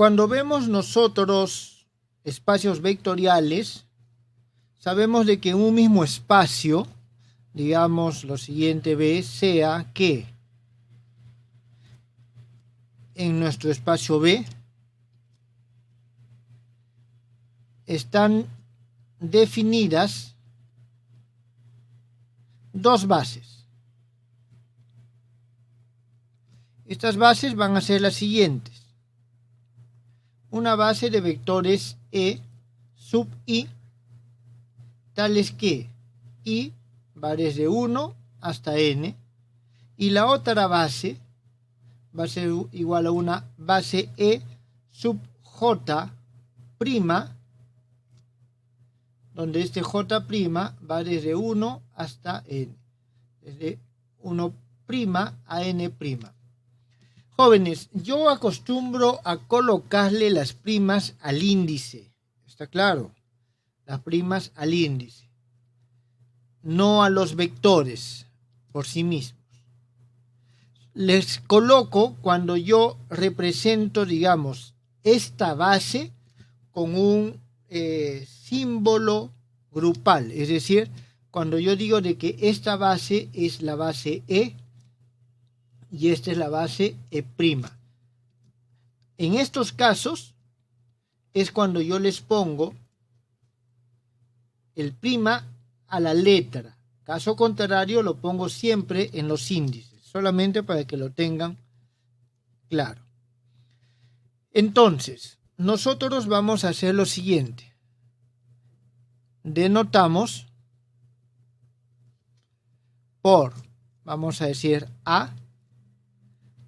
Cuando vemos nosotros espacios vectoriales, sabemos de que en un mismo espacio, digamos lo siguiente B, sea que en nuestro espacio B están definidas dos bases. Estas bases van a ser las siguientes. Una base de vectores E sub I, tales que I va desde 1 hasta N, y la otra base va a ser igual a una base E sub J prima, donde este J' va desde 1 hasta N, desde 1' a N'. Jóvenes, yo acostumbro a colocarle las primas al índice, ¿está claro? Las primas al índice, no a los vectores por sí mismos. Les coloco cuando yo represento, digamos, esta base con un símbolo grupal, es decir, cuando yo digo de que esta base es la base E y esta es la base E'. En estos casos es cuando yo les pongo el prima a la letra. Caso contrario lo pongo siempre en los índices, solamente para que lo tengan claro. Entonces, nosotros vamos a hacer lo siguiente. Denotamos por, vamos a decir A,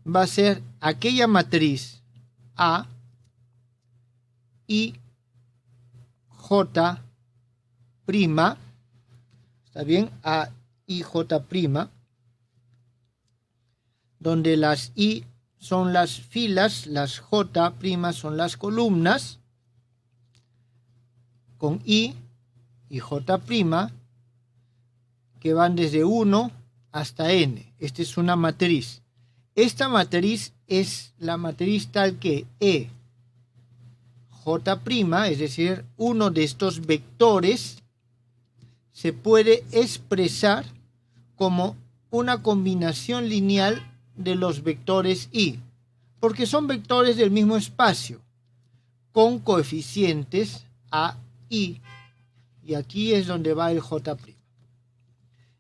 va a ser aquella matriz A, I, J', ¿está bien? A, I, J', donde las I son las filas, las J' son las columnas, con I y J' que van desde 1 hasta N. Esta es una matriz. Esta matriz es la matriz tal que E, J', es decir, uno de estos vectores, se puede expresar como una combinación lineal de los vectores I, porque son vectores del mismo espacio, con coeficientes A, I, y aquí es donde va el J'.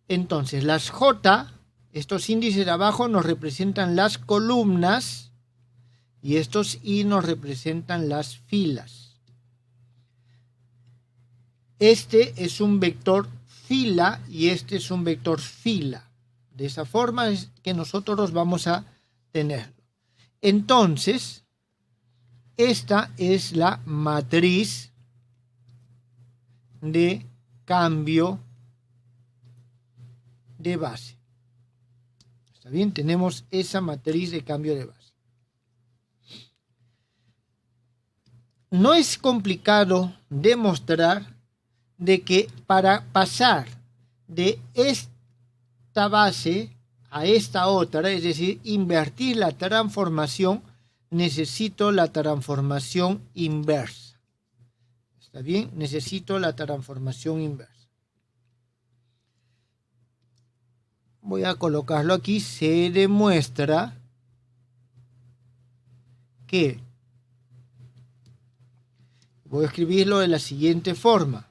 Entonces, las J, estos índices de abajo nos representan las columnas y estos I nos representan las filas. Este es un vector fila y este es un vector fila. De esa forma es que nosotros vamos a tenerlo. Entonces, esta es la matriz de cambio de base. ¿Está bien? Tenemos esa matriz de cambio de base. No es complicado demostrar de que para pasar de esta base a esta otra, es decir, invertir la transformación, necesito la transformación inversa. ¿Está bien? Necesito la transformación inversa. Voy a colocarlo aquí. Se demuestra que, voy a escribirlo de la siguiente forma.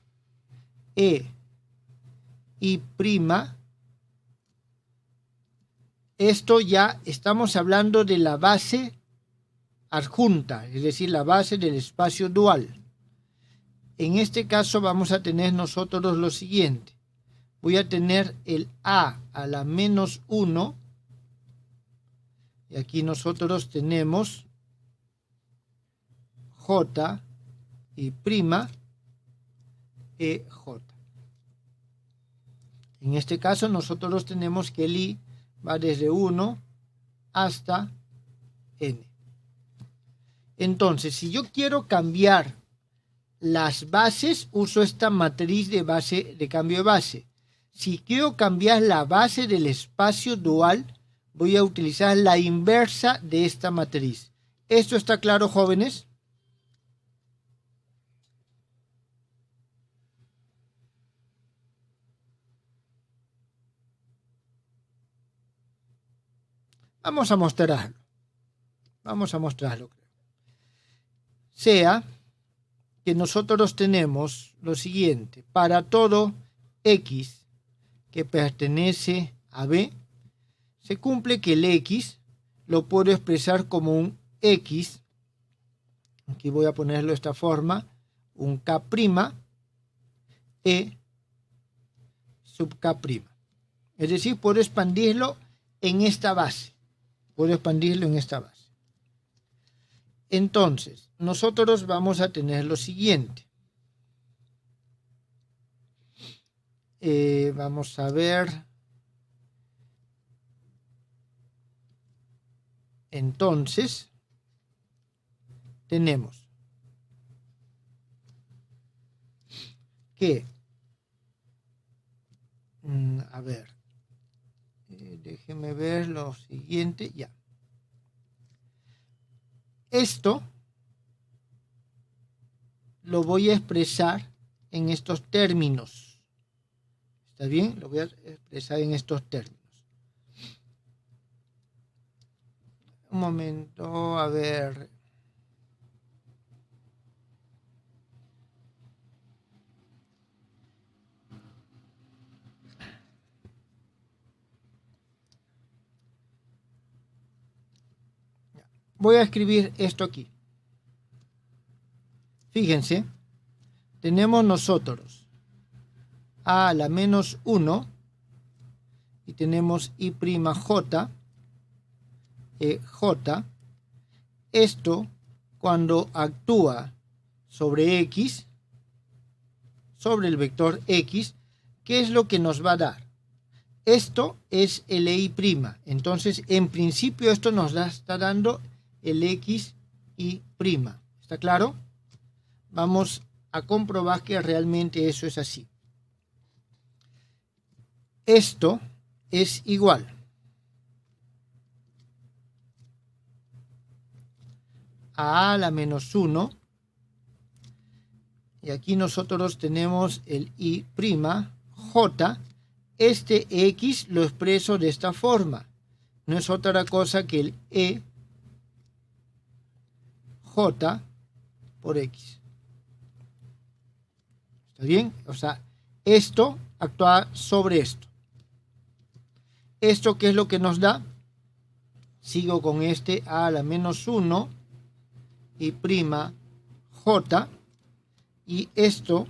E I', esto ya estamos hablando de la base adjunta, es decir, la base del espacio dual. En este caso vamos a tener nosotros lo siguiente. Voy a tener el A a la menos 1 y aquí nosotros tenemos J y prima EJ. En este caso nosotros tenemos que el I va desde 1 hasta N. Entonces, si yo quiero cambiar las bases, uso esta matriz de base de cambio de base. Si quiero cambiar la base del espacio dual, voy a utilizar la inversa de esta matriz. ¿Esto está claro, jóvenes? Vamos a mostrarlo. Vamos a mostrarlo. Sea que nosotros tenemos lo siguiente. Para todo X que pertenece a B, se cumple que el X lo puedo expresar como un X. Aquí voy a ponerlo de esta forma. Un K' E sub K'. Es decir, puedo expandirlo en esta base. Puedo expandirlo en esta base. Entonces, nosotros vamos a tener lo siguiente. Vamos a ver. Entonces, tenemos que, a ver, déjenme ver lo siguiente, ya. Esto lo voy a expresar en estos términos. ¿Está bien? Lo voy a expresar en estos términos. Un momento, a ver. Voy a escribir esto aquí. Fíjense, tenemos nosotros a la menos 1 y tenemos i' j, j. Esto, cuando actúa sobre x, sobre el vector x, ¿qué es lo que nos va a dar? Esto es el i'. Entonces, en principio, esto nos está dando el x y'. ¿Está claro? Vamos a comprobar que realmente eso es así. Esto es igual a la menos 1. Y aquí nosotros tenemos el i', j. Este x lo expreso de esta forma. No es otra cosa que el e j por x. ¿Está bien? O sea, esto actúa sobre esto. ¿Esto qué es lo que nos da? Sigo con este a la menos 1 y j. Y esto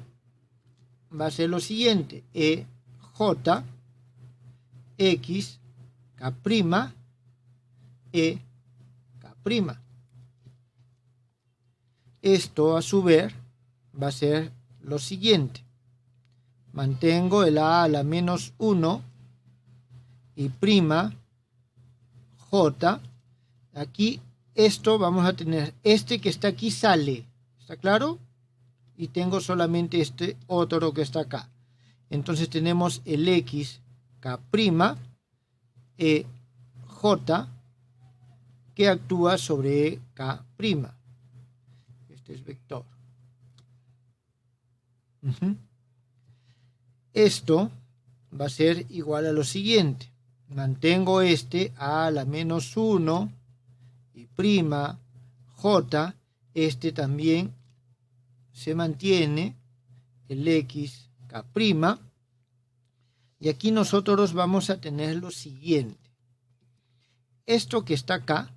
va a ser lo siguiente. E j x k', e k'. Esto a su vez va a ser lo siguiente. Mantengo el a la menos 1 y j. Aquí esto vamos a tener, este que está aquí sale. ¿Está claro? Y tengo solamente este otro que está acá. Entonces tenemos el x k', e j, que actúa sobre k'. Este es vector. Esto va a ser igual a lo siguiente. Mantengo este a la menos 1 y j. Este también se mantiene, el x k'. Y aquí nosotros vamos a tener lo siguiente. Esto que está acá,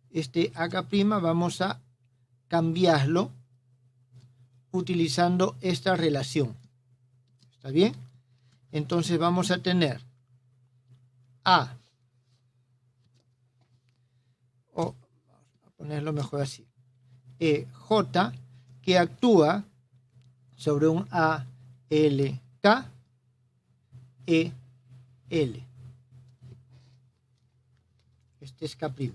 este ak', vamos a cambiarlo utilizando esta relación. ¿Está bien? Entonces vamos a tener a, o vamos a ponerlo mejor así, e j, que actúa sobre un a l k e l. Este es k'.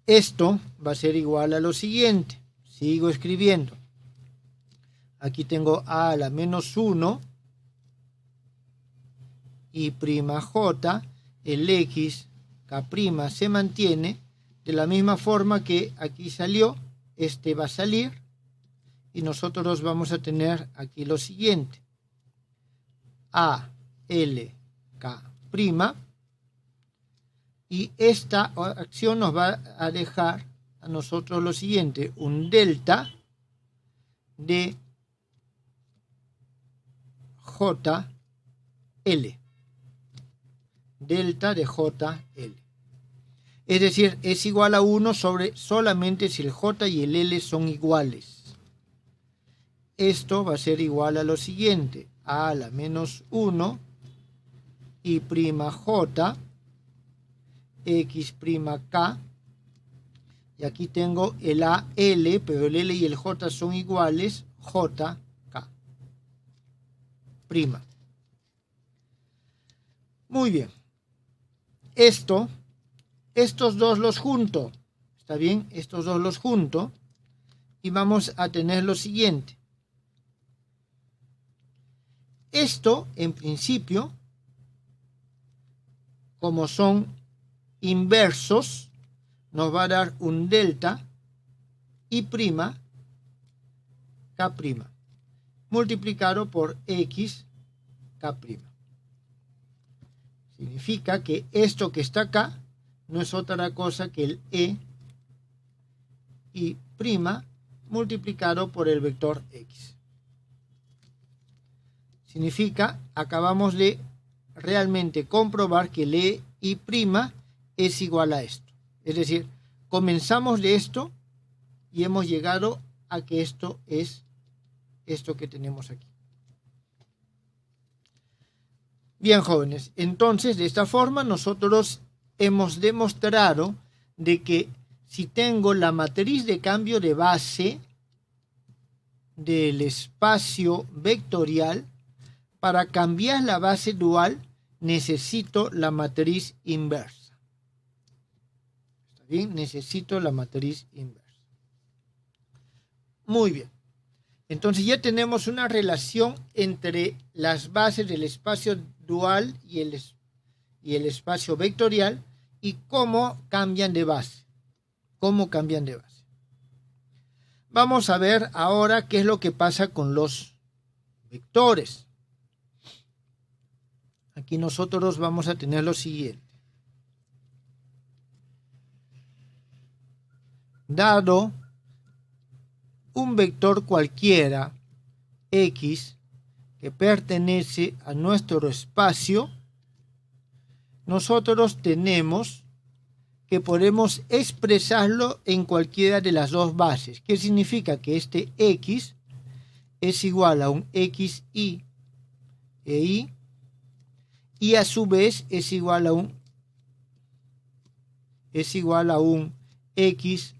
Esto va a ser igual a lo siguiente. Sigo escribiendo. Aquí tengo a la menos 1 y j. El x k' se mantiene de la misma forma que aquí salió. Este va a salir y nosotros vamos a tener aquí lo siguiente. A L K' y esta acción nos va a dejar a nosotros lo siguiente, un delta de JL. Delta de JL. Es decir, es igual a 1 sobre solamente si el J y el L son iguales. Esto va a ser igual a lo siguiente, a la menos 1 y prima J, X prima K, y aquí tengo el AL, pero el L y el J son iguales, JK prima. Muy bien. Estos dos los junto, ¿está bien? Estos dos los junto y vamos a tener lo siguiente. Esto, en principio, como son inversos, nos va a dar un delta y prima K prima multiplicado por X K prima. Significa que esto que está acá no es otra cosa que el E y prima multiplicado por el vector X. Significa, acabamos de realmente comprobar que el E y prima es igual a esto. Es decir, comenzamos de esto y hemos llegado a que esto es esto que tenemos aquí. Bien, jóvenes, entonces de esta forma nosotros hemos demostrado de que si tengo la matriz de cambio de base del espacio vectorial, para cambiar la base dual necesito la matriz inversa. ¿Está bien? Necesito la matriz inversa. Muy bien. Entonces ya tenemos una relación entre las bases del espacio dual y el espacio vectorial y cómo cambian de base. Cómo cambian de base. Vamos a ver ahora qué es lo que pasa con los vectores. Aquí nosotros vamos a tener lo siguiente. Dado un vector cualquiera, X, que pertenece a nuestro espacio, nosotros tenemos que podemos expresarlo en cualquiera de las dos bases. ¿Qué significa? Que este X es igual a un XY e Y, y a su vez es igual a un XJ'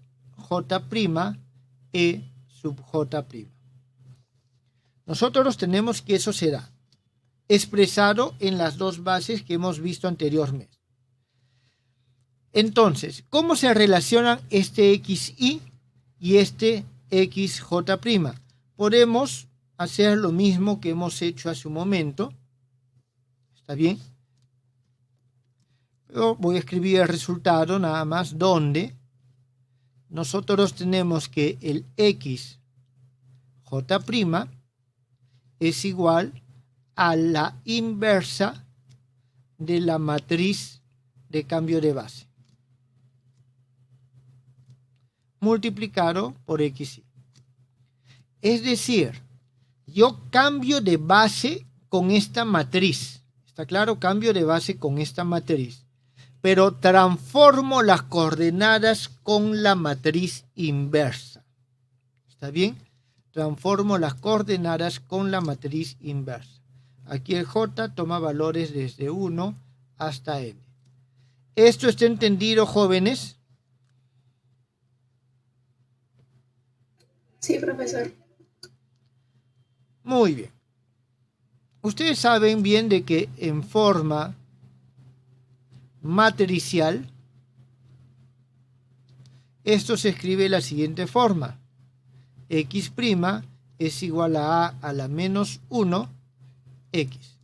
E sub J'. Nosotros tenemos que eso será expresado en las dos bases que hemos visto anteriormente. Entonces, ¿cómo se relacionan este XY y este XJ'? Podemos hacer lo mismo que hemos hecho hace un momento. ¿Está bien? Yo voy a escribir el resultado nada más, donde nosotros tenemos que el XJ' es igual a la inversa de la matriz de cambio de base multiplicado por XY. Es decir, yo cambio de base con esta matriz. ¿Está claro? Cambio de base con esta matriz. Pero transformo las coordenadas con la matriz inversa. ¿Está bien? Transformo las coordenadas con la matriz inversa. Aquí el J toma valores desde 1 hasta N. ¿Esto está entendido, jóvenes? Sí, profesor. Muy bien. Ustedes saben bien de que en forma matricial esto se escribe de la siguiente forma. X' es igual a la menos 1 X.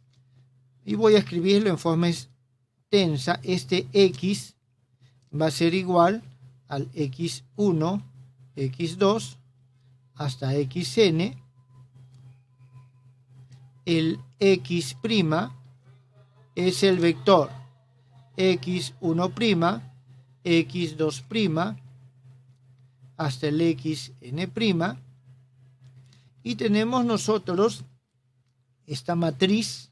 Y voy a escribirlo en forma extensa. Este X va a ser igual al X1, X2 hasta Xn. El X' es el vector x1', x2', hasta el xn', y tenemos nosotros esta matriz.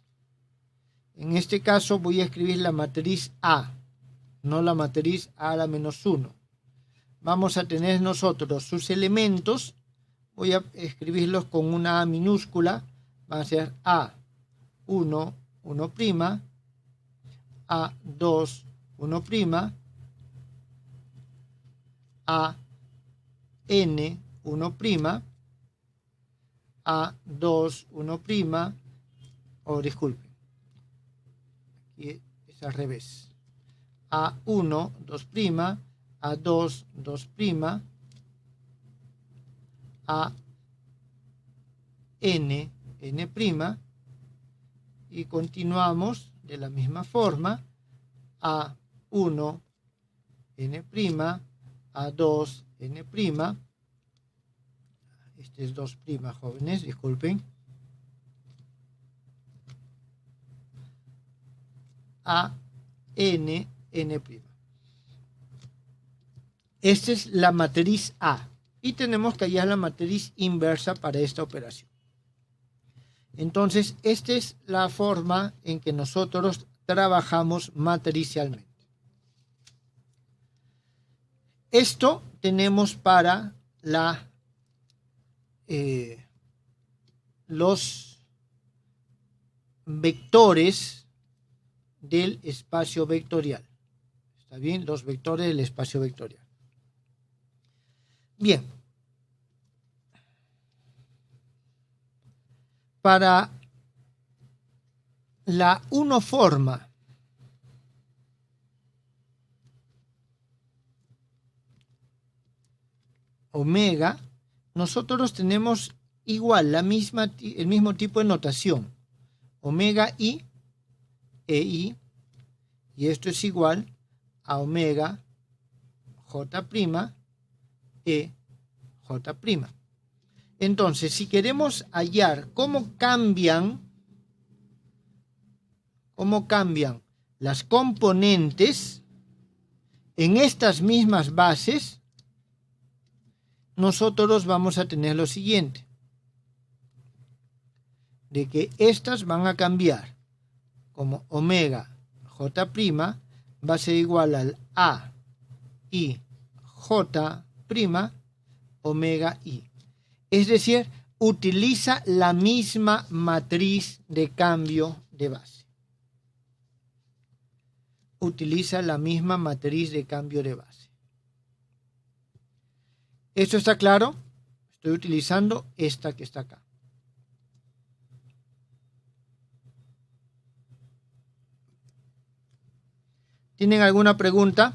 En este caso voy a escribir la matriz A, no la matriz A a la menos 1. Vamos a tener nosotros sus elementos, voy a escribirlos con una A minúscula, van a ser A1, 1', A2, 1', AN, 1', A2, 1', disculpen, aquí es al revés, A1, 2', A2, 2', AN, n', y continuamos de la misma forma, A1, n', A2, n', este es 2', jóvenes, disculpen, AN, n'. Esta es la matriz A y tenemos que hallar la matriz inversa para esta operación. Entonces, esta es la forma en que nosotros trabajamos matricialmente. Esto tenemos para los vectores del espacio vectorial. ¿Está bien? Los vectores del espacio vectorial. Bien. Para la unoforma omega, nosotros tenemos igual el mismo tipo de notación, omega i e i, y esto es igual a omega j' e j'. Entonces, si queremos hallar cómo cambian las componentes en estas mismas bases, nosotros vamos a tener lo siguiente, de que estas van a cambiar como omega j' va a ser igual al a i j' omega i. Es decir, utiliza la misma matriz de cambio de base. Utiliza la misma matriz de cambio de base. ¿Esto está claro? Estoy utilizando esta que está acá. ¿Tienen alguna pregunta?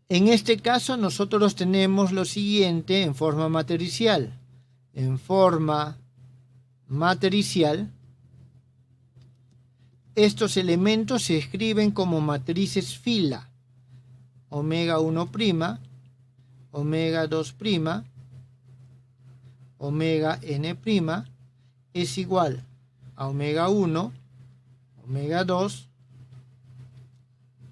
En este caso nosotros tenemos lo siguiente en forma matricial. En forma matricial, estos elementos se escriben como matrices fila. Omega 1', omega 2', omega n' es igual a omega 1, omega 2,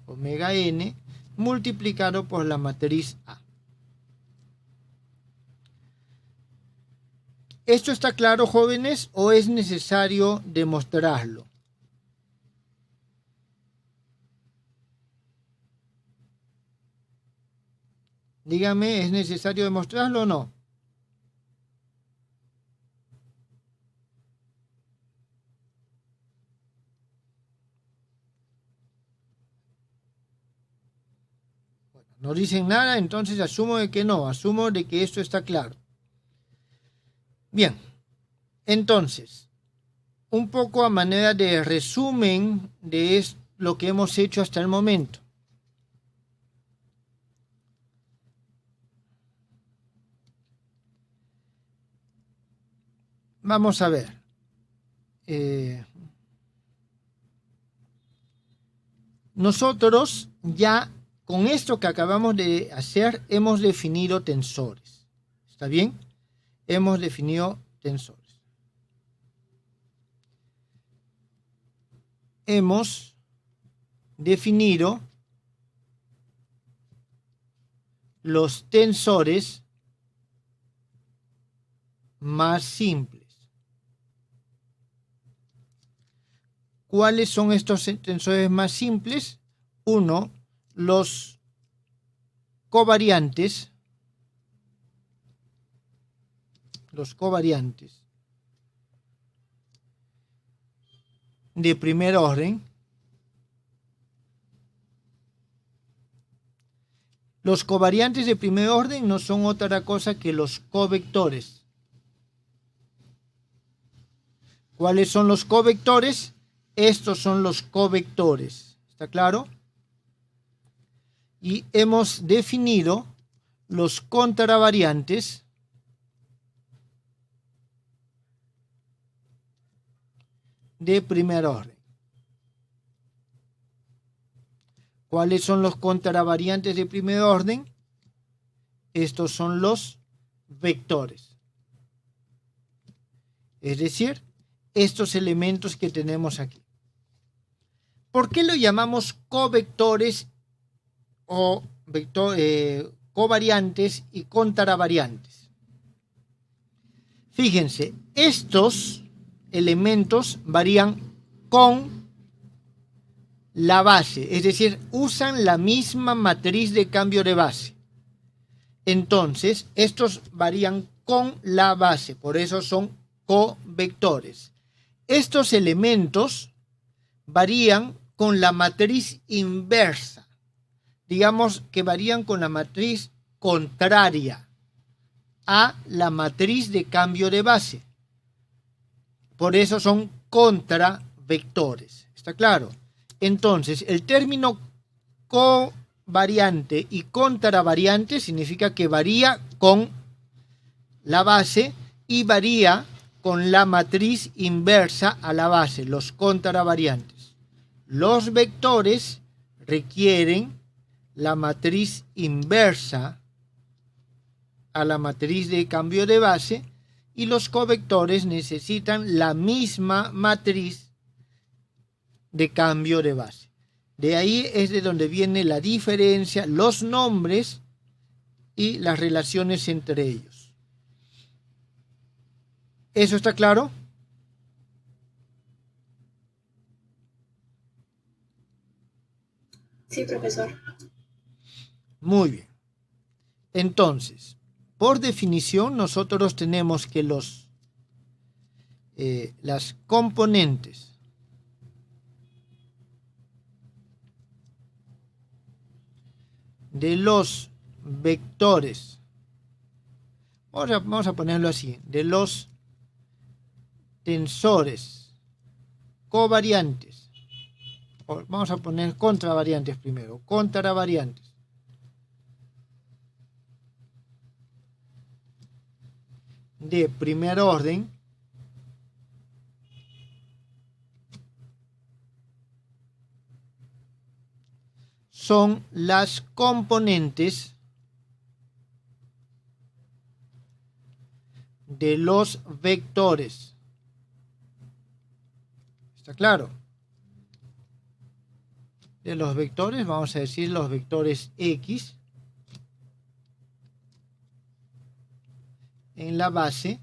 omega n, multiplicado por la matriz A. ¿Esto está claro, jóvenes, o es necesario demostrarlo? Dígame, ¿es necesario demostrarlo o no? No dicen nada, entonces asumo de que no, asumo de que esto está claro. Bien, entonces, un poco a manera de resumen de lo que hemos hecho hasta el momento. Vamos a ver. nosotros ya con esto que acabamos de hacer hemos definido tensores. ¿Está bien? Hemos definido tensores. Hemos definido los tensores más simples. ¿Cuáles son estos tensores más simples? Uno, los covariantes. Los covariantes de primer orden. Los covariantes de primer orden no son otra cosa que los covectores. ¿Cuáles son los covectores? Estos son los covectores. ¿Está claro? Y hemos definido los contravariantes de primer orden. ¿Cuáles son los contravariantes de primer orden? Estos son los vectores. Es decir, estos elementos que tenemos aquí. ¿Por qué lo llamamos covectores o covariantes y contravariantes? Fíjense, estos elementos varían con la base, es decir, usan la misma matriz de cambio de base. Entonces, estos varían con la base, por eso son covectores. Estos elementos varían con la matriz inversa, digamos que varían con la matriz contraria a la matriz de cambio de base. Por eso son contravectores. ¿Está claro? Entonces, el término covariante y contravariante significa que varía con la base y varía con la matriz inversa a la base, los contravariantes. Los vectores requieren la matriz inversa a la matriz de cambio de base y los covectores necesitan la misma matriz de cambio de base. De ahí es de donde viene la diferencia, los nombres y las relaciones entre ellos. ¿Eso está claro? Sí, profesor. Muy bien. Entonces, por definición, nosotros tenemos que las componentes de los vectores, vamos a ponerlo así, de los tensores covariantes, vamos a poner contravariantes primero, contravariantes de primer orden son las componentes de los vectores. ¿Está claro? De los vectores, vamos a decir los vectores X en la base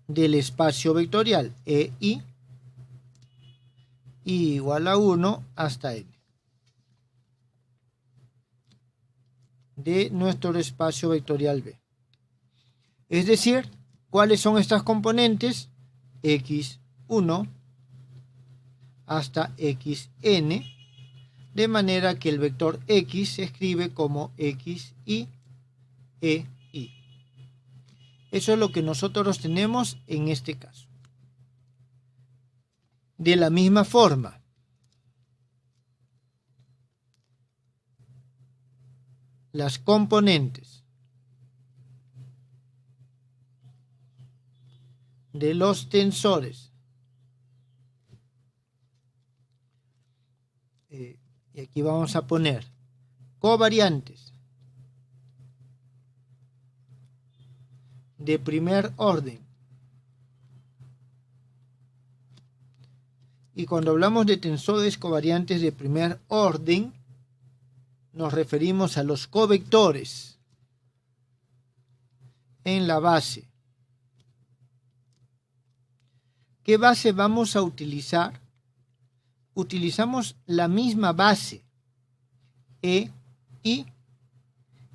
del espacio vectorial EI igual a 1 hasta N de nuestro espacio vectorial B. Es decir, ¿cuáles son estas componentes? X1 hasta Xn, de manera que el vector X se escribe como XI, EI. Eso es lo que nosotros tenemos en este caso. De la misma forma, las componentes de los tensores y aquí vamos a poner covariantes de primer orden. Y cuando hablamos de tensores covariantes de primer orden, nos referimos a los covectores en la base. ¿Qué base vamos a utilizar? Utilizamos la misma base, I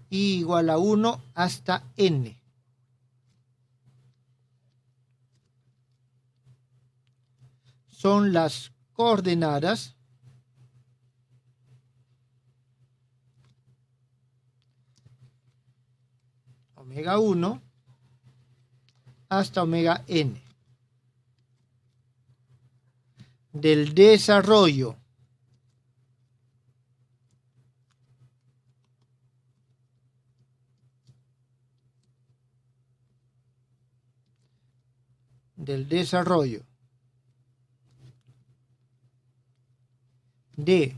igual a 1 hasta N. Son las coordenadas omega 1 hasta omega n del desarrollo de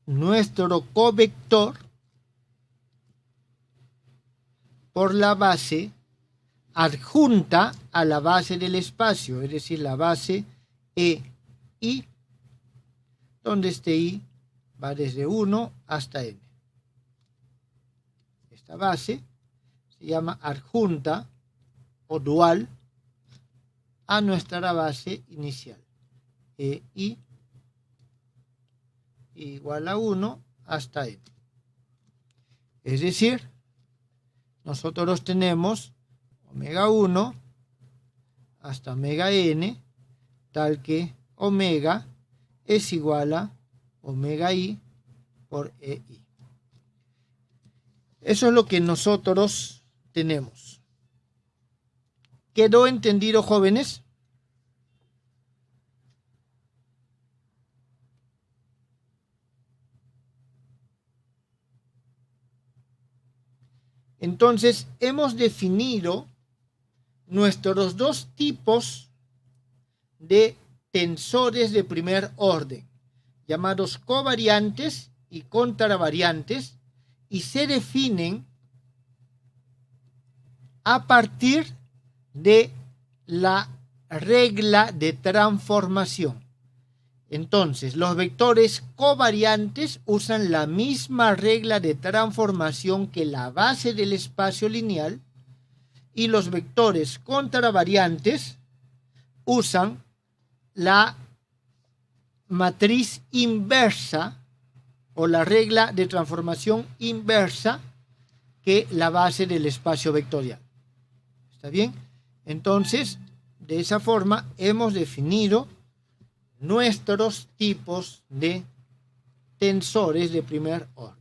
nuestro covector por la base adjunta a la base del espacio, es decir, la base I, donde este I va desde 1 hasta N. Esta base se llama adjunta o dual a nuestra base inicial, I igual a 1 hasta N. Es decir, nosotros tenemos omega 1 hasta omega n, tal que omega es igual a omega i por EI. Eso es lo que nosotros tenemos. ¿Quedó entendido, jóvenes? Entonces, hemos definido nuestros dos tipos de tensores de primer orden, llamados covariantes y contravariantes, y se definen a partir de la regla de transformación. Entonces, los vectores covariantes usan la misma regla de transformación que la base del espacio lineal, y los vectores contravariantes usan la matriz inversa o la regla de transformación inversa que la base del espacio vectorial. ¿Está bien? Entonces, de esa forma hemos definido nuestros tipos de tensores de primer orden.